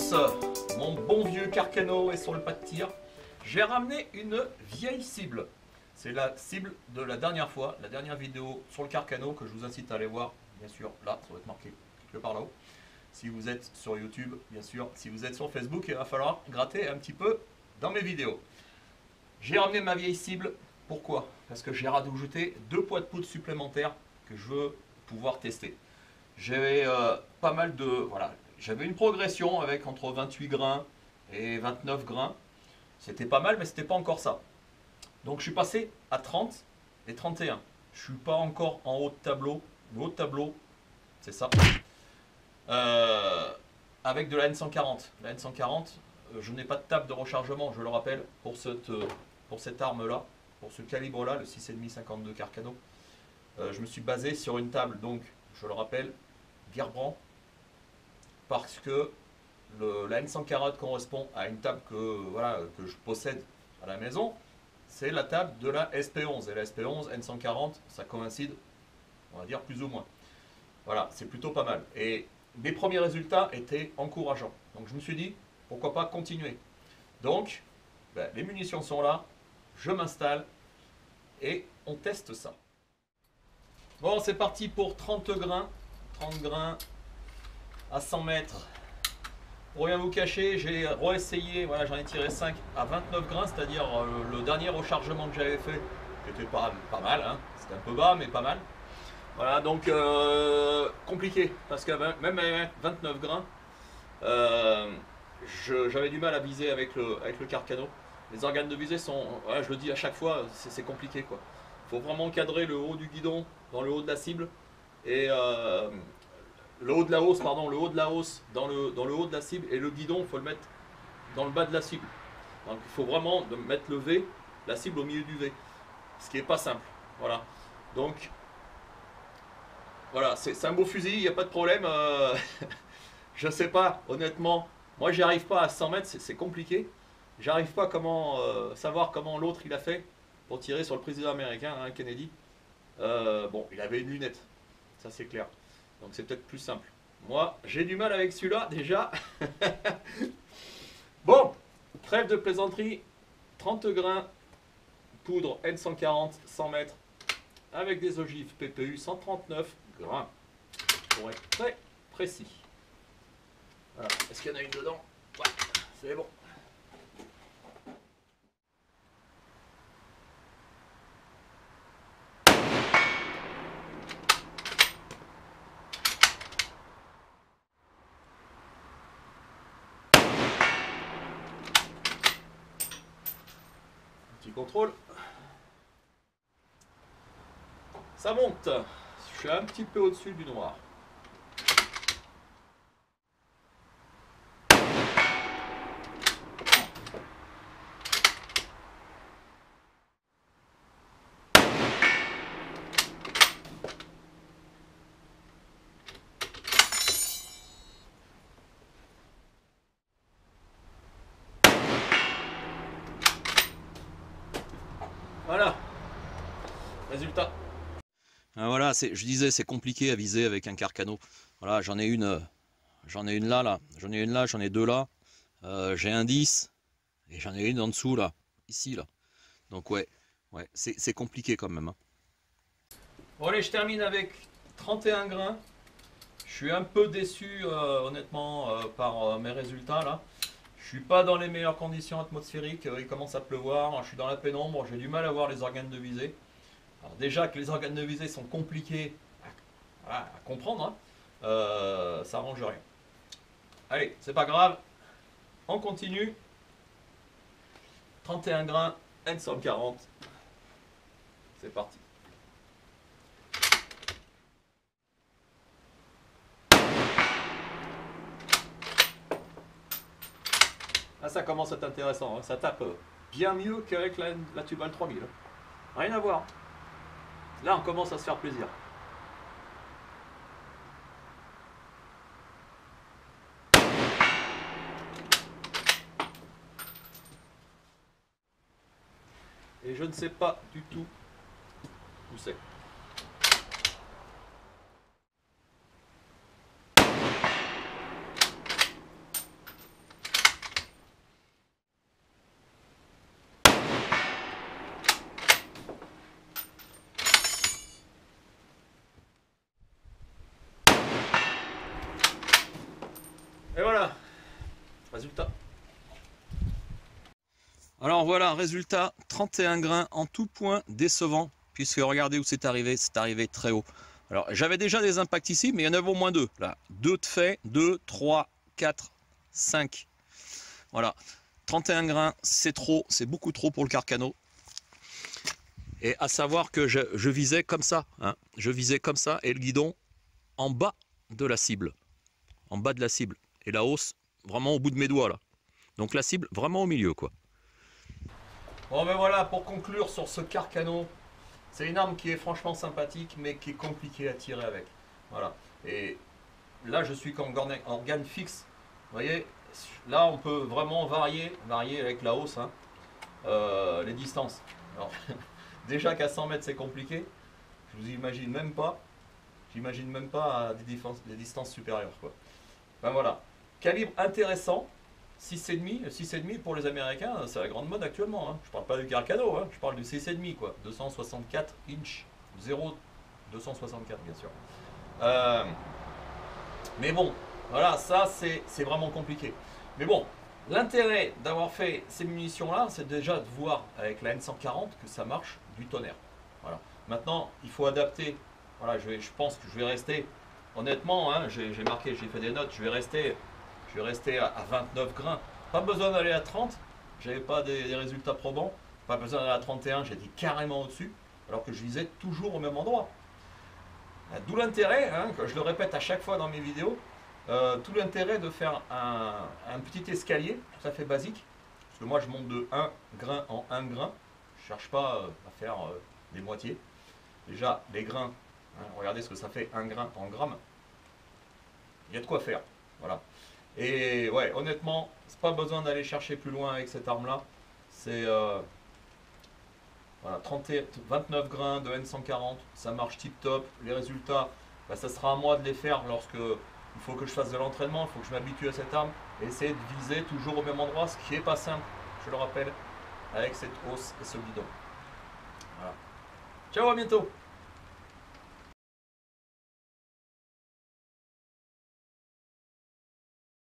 tous, mon bon vieux Carcano est sur le pas de tir. J'ai ramené une vieille cible. C'est la cible de la dernière fois, la dernière vidéo sur le Carcano que je vous incite à aller voir. Bien sûr, là, ça va être marqué quelque part là-haut. Si vous êtes sur YouTube, bien sûr, si vous êtes sur Facebook, il va falloir gratter un petit peu dans mes vidéos. J'ai ramené ma vieille cible. Pourquoi? Parce que j'ai rajouté 2 poids de poudre supplémentaires que je veux pouvoir tester. J'avais pas mal de... Voilà, j'avais une progression avec entre 28 grains et 29 grains. C'était pas mal, mais c'était pas encore ça. Donc je suis passé à 30 et 31. Je suis pas encore en haut de tableau. Le haut de tableau, c'est ça. Avec de la N140. La N140, je n'ai pas de table de rechargement, je le rappelle, pour cette arme-là, pour ce calibre-là, le 6,5 52 Carcano. Je me suis basé sur une table, donc, je le rappelle, Gerbrand, parce que la N140 correspond à une table que je possède à la maison. C'est la table de la SP11. Et la SP11, N140, ça coïncide, on va dire, plus ou moins. Voilà, c'est plutôt pas mal. Et mes premiers résultats étaient encourageants. Donc je me suis dit, pourquoi pas continuer. Donc, les munitions sont là, je m'installe et on teste ça. Bon, c'est parti pour 30 grains. 30 grains à 100 mètres. Pour rien vous cacher, j'ai réessayé, voilà, j'en ai tiré 5 à 29 grains, c'est-à-dire le dernier rechargement que j'avais fait, qui était pas mal, hein. C'était un peu bas, mais pas mal. Voilà, donc compliqué, parce que même à 29 grains, j'avais du mal à viser avec le Carcano. Les organes de visée sont, voilà, je le dis à chaque fois, c'est compliqué, quoi. Il faut vraiment cadrer le haut du guidon dans le haut de la cible, et le haut de la hausse, pardon, le haut de la hausse dans le haut de la cible, et le guidon, il faut le mettre dans le bas de la cible. Donc il faut vraiment mettre le V, la cible au milieu du V, ce qui n'est pas simple. Voilà. Donc voilà, c'est un beau fusil, il n'y a pas de problème. Je sais pas, honnêtement, moi j'y arrive pas à 100 mètres, c'est compliqué. J'arrive pas à savoir comment l'autre il a fait pour tirer sur le président américain, hein, Kennedy. Bon, il avait une lunette, ça c'est clair. Donc c'est peut-être plus simple. Moi, j'ai du mal avec celui-là déjà. Bon, trêve de plaisanterie, 30 grains, poudre N140, 100 mètres, avec des ogives PPU 139 grains, pour être très précis. Voilà. Est-ce qu'il y en a une dedans? Ouais, c'est bon. Petit contrôle. Ça monte. Je suis un petit peu au-dessus du noir. Voilà. Résultat. Voilà, je disais, c'est compliqué à viser avec un Carcano. Voilà, j'en ai une là, j'en ai une là, j'en ai deux là. J'ai un 10 et j'en ai une en dessous là, ici là. Donc ouais, c'est compliqué quand même, hein. Bon allez, je termine avec 31 grains. Je suis un peu déçu honnêtement par mes résultats là. Je suis pas dans les meilleures conditions atmosphériques, il commence à pleuvoir, je suis dans la pénombre, j'ai du mal à voir les organes de visée. Alors déjà que les organes de visée sont compliqués à comprendre, hein, ça arrange rien. Allez, c'est pas grave, on continue. 31 grains, N140, c'est parti. Là, ça commence à être intéressant, hein. Ça tape bien mieux qu'avec la Tubal 3000. Rien à voir. Là, on commence à se faire plaisir. Et je ne sais pas du tout où c'est. Alors voilà, résultat, 31 grains en tout point décevant, puisque regardez où c'est arrivé très haut. Alors j'avais déjà des impacts ici, mais il y en avait au moins deux. Là, 2 de fait, 2, 3, 4, 5. Voilà, 31 grains, c'est trop, c'est beaucoup trop pour le Carcano. Et à savoir que je visais comme ça, hein, je visais comme ça, et le guidon en bas de la cible. En bas de la cible. Et la hausse, vraiment au bout de mes doigts, là. Donc la cible, vraiment au milieu, quoi. Bon ben voilà, pour conclure sur ce Carcano, c'est une arme qui est franchement sympathique, mais qui est compliquée à tirer avec. Voilà. Et là, je suis qu'en organe fixe. Vous voyez, là, on peut vraiment varier avec la hausse, hein, les distances. Alors, déjà qu'à 100 mètres, c'est compliqué. Je vous imagine même pas. J'imagine même pas à des distances supérieures, quoi. Ben voilà. Calibre intéressant. 6,5. 6,5 pour les Américains, c'est la grande mode actuellement. Hein. Je parle pas du Carcano, hein. Je parle du 6,5, quoi. 264 inch. 0,264 bien sûr. Mais bon, voilà, ça c'est vraiment compliqué. Mais bon, l'intérêt d'avoir fait ces munitions-là, c'est déjà de voir avec la N140 que ça marche du tonnerre. Voilà. Maintenant, il faut adapter. Voilà, je pense que je vais rester, honnêtement, hein, j'ai marqué, j'ai fait des notes, je vais rester à 29 grains. Pas besoin d'aller à 30, j'avais pas des résultats probants. Pas besoin d'aller à 31, j'étais carrément au-dessus, alors que je visais toujours au même endroit. D'où l'intérêt, hein, je le répète à chaque fois dans mes vidéos, tout l'intérêt de faire un petit escalier tout à fait basique. Parce que moi je monte de 1 grain en 1 grain. Je ne cherche pas à faire des moitiés. Déjà les grains, hein, regardez ce que ça fait 1 grain en grammes. Il y a de quoi faire. Voilà. Et ouais, honnêtement, c'est pas besoin d'aller chercher plus loin avec cette arme-là. C'est voilà, 29 grains de N140, ça marche tip top. Les résultats, bah, ça sera à moi de les faire lorsque il faut que je fasse de l'entraînement, il faut que je m'habitue à cette arme et essayer de viser toujours au même endroit, ce qui n'est pas simple, je le rappelle, avec cette hausse et ce bidon. Voilà. Ciao, à bientôt!